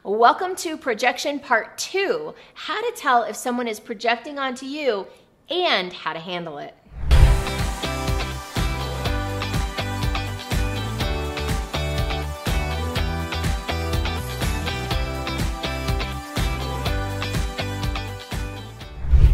Welcome to Projection Part 2, how to tell if someone is projecting onto you and how to handle it.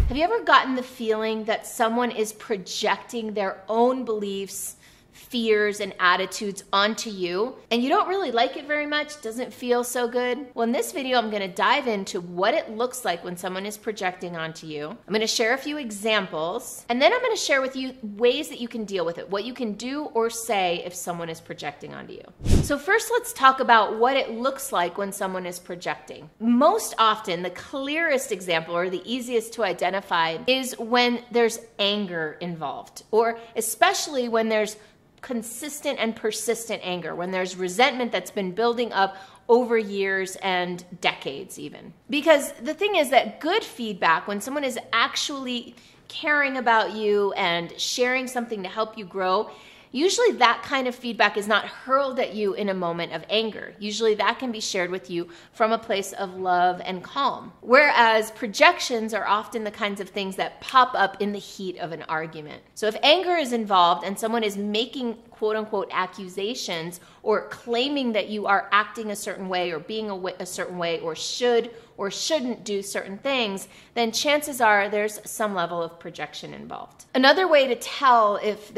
Have you ever gotten the feeling that someone is projecting their own beliefs, fears, and attitudes onto you, and you don't really like it very much, doesn't feel so good? Well, in this video, I'm going to dive into what it looks like when someone is projecting onto you. I'm going to share a few examples, and then I'm going to share with you ways that you can deal with it, what you can do or say if someone is projecting onto you. So first, let's talk about what it looks like when someone is projecting. Most often, the clearest example or the easiest to identify is when there's anger involved, or especially when there's consistent and persistent anger, when there's resentment that's been building up over years and decades even. Because the thing is that good feedback, when someone is actually caring about you and sharing something to help you grow, usually that kind of feedback is not hurled at you in a moment of anger. Usually that can be shared with you from a place of love and calm. Whereas projections are often the kinds of things that pop up in the heat of an argument. So if anger is involved and someone is making quote unquote accusations or claiming that you are acting a certain way or being a certain way or should or shouldn't do certain things, then chances are there's some level of projection involved. Another way to tell if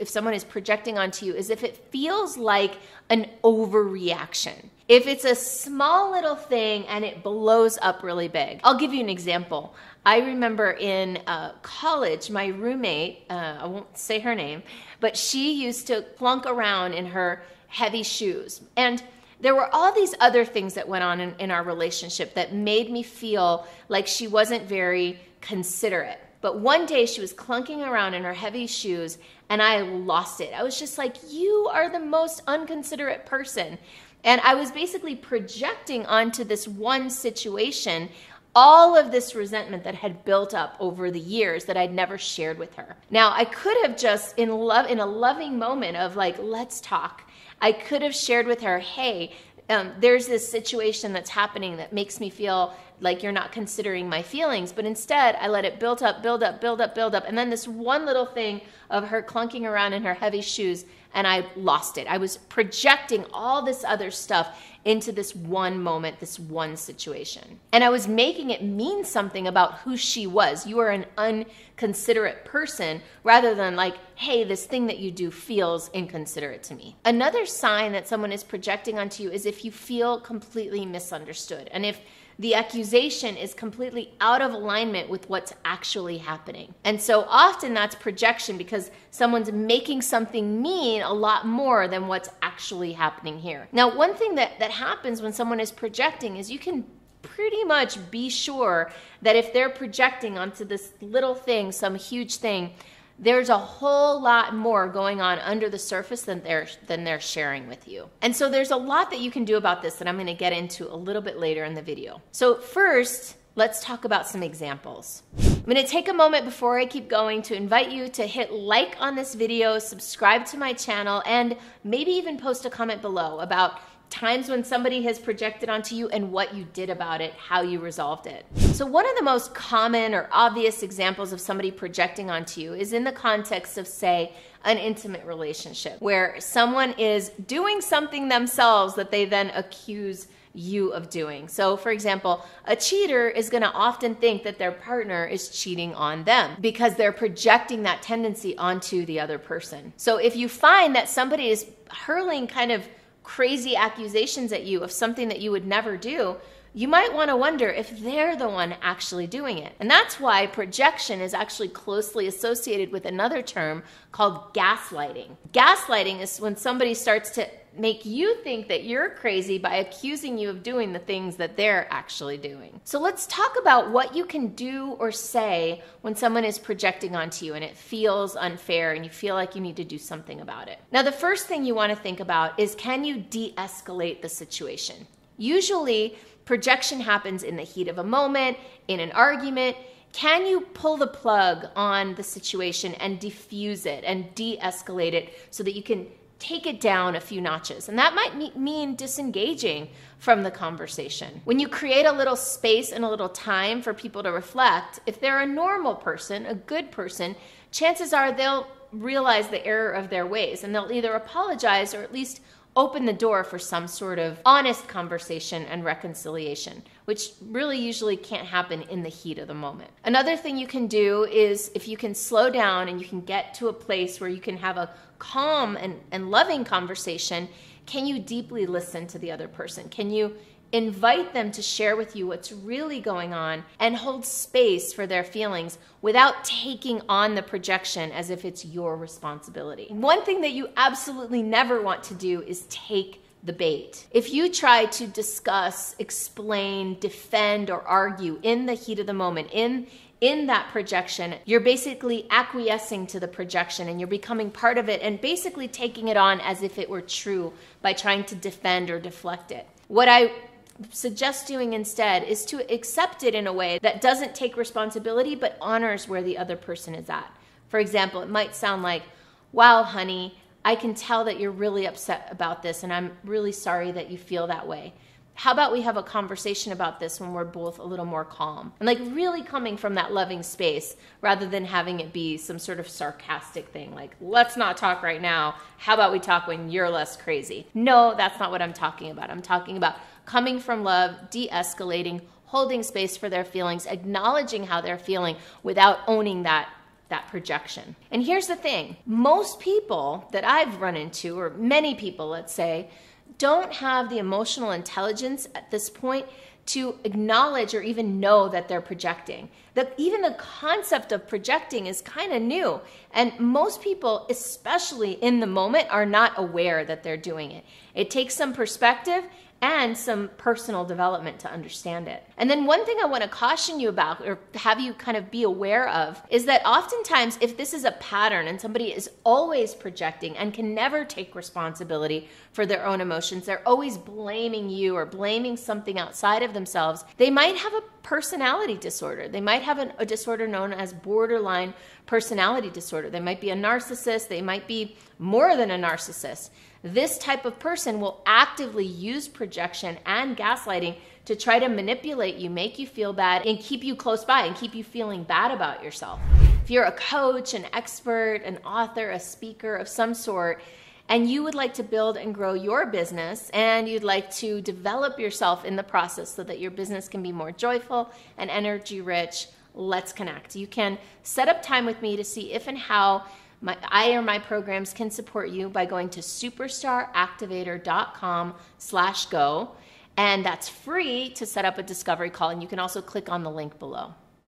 someone is projecting onto you is if it feels like an overreaction. If it's a small little thing and it blows up really big. I'll give you an example. I remember in college, my roommate, I won't say her name, but she used to plunk around in her heavy shoes. And there were all these other things that went on in our relationship that made me feel like she wasn't very considerate. But one day she was clunking around in her heavy shoes and I lost it. I was just like, you are the most unconsiderate person. And I was basically projecting onto this one situation all of this resentment that had built up over the years that I'd never shared with her. Now, I could have just, in a loving moment of like, let's talk, I could have shared with her, hey, there's this situation that's happening that makes me feel like you're not considering my feelings. But instead, I let it build up. And then this one little thing of her clunking around in her heavy shoes, and I lost it. I was projecting all this other stuff into this one moment, this one situation. And I was making it mean something about who she was. You are an unconsiderate person, rather than like, hey, this thing that you do feels inconsiderate to me. Another sign that someone is projecting onto you is if you feel completely misunderstood. And if the accusation is completely out of alignment with what's actually happening. And so often that's projection because someone's making something mean a lot more than what's actually happening here. Now, one thing that happens when someone is projecting is you can pretty much be sure that if they're projecting onto this little thing, some huge thing, there's a whole lot more going on under the surface than they're sharing with you. And so there's a lot that you can do about this that I'm going to get into a little bit later in the video. So first, let's talk about some examples. I'm going to take a moment before I keep going to invite you to hit like on this video, subscribe to my channel, and maybe even post a comment below about times when somebody has projected onto you and what you did about it, how you resolved it. So one of the most common or obvious examples of somebody projecting onto you is in the context of, say, an intimate relationship where someone is doing something themselves that they then accuse you of doing. So for example, a cheater is going to often think that their partner is cheating on them because they're projecting that tendency onto the other person. So if you find that somebody is hurling kind of crazy accusations at you of something that you would never do, you might want to wonder if they're the one actually doing it. And that's why projection is actually closely associated with another term called gaslighting. Gaslighting is when somebody starts to make you think that you're crazy by accusing you of doing the things that they're actually doing. So let's talk about what you can do or say when someone is projecting onto you and it feels unfair and you feel like you need to do something about it. Now, the first thing you want to think about is, can you de-escalate the situation? Usually, projection happens in the heat of a moment, in an argument. Can you pull the plug on the situation and diffuse it and de-escalate it so that you can take it down a few notches. And that might mean disengaging from the conversation. When you create a little space and a little time for people to reflect, if they're a normal person, a good person, chances are they'll realize the error of their ways, and they'll either apologize or at least open the door for some sort of honest conversation and reconciliation, which really usually can't happen in the heat of the moment. Another thing you can do is, if you can slow down and you can get to a place where you can have a calm and loving conversation, can you deeply listen to the other person? Can you invite them to share with you what's really going on and hold space for their feelings without taking on the projection as if it's your responsibility? One thing that you absolutely never want to do is take the bait. If you try to discuss, explain, defend, or argue in the heat of the moment, in that projection, you're basically acquiescing to the projection and you're becoming part of it and basically taking it on as if it were true by trying to defend or deflect it. What I suggest doing instead is to accept it in a way that doesn't take responsibility but honors where the other person is at. For example, it might sound like, wow, honey, I can tell that you're really upset about this and I'm really sorry that you feel that way. How about we have a conversation about this when we're both a little more calm? And like really coming from that loving space rather than having it be some sort of sarcastic thing like, let's not talk right now. How about we talk when you're less crazy? No, that's not what I'm talking about. I'm talking about coming from love, de-escalating, holding space for their feelings, acknowledging how they're feeling without owning that projection. And here's the thing. Most people that I've run into, or many people, let's say, don't have the emotional intelligence at this point to acknowledge or even know that they're projecting. Even the concept of projecting is kind of new. And most people, especially in the moment, are not aware that they're doing it. It takes some perspective and some personal development to understand it. And then one thing I want to caution you about, or have you kind of be aware of, is that oftentimes if this is a pattern and somebody is always projecting and can never take responsibility for their own emotions, they're always blaming you or blaming something outside of themselves, they might have a personality disorder. They might have a disorder known as borderline personality disorder. They might be a narcissist. They might be more than a narcissist. This type of person will actively use projection and gaslighting to try to manipulate you, make you feel bad, and keep you close by and keep you feeling bad about yourself. If you're a coach, an expert, an author, a speaker of some sort, and you would like to build and grow your business and you'd like to develop yourself in the process so that your business can be more joyful and energy rich, let's connect. You can set up time with me to see if and how I or my programs can support you by going to superstaractivator.com/go, and that's free to set up a discovery call, and you can also click on the link below.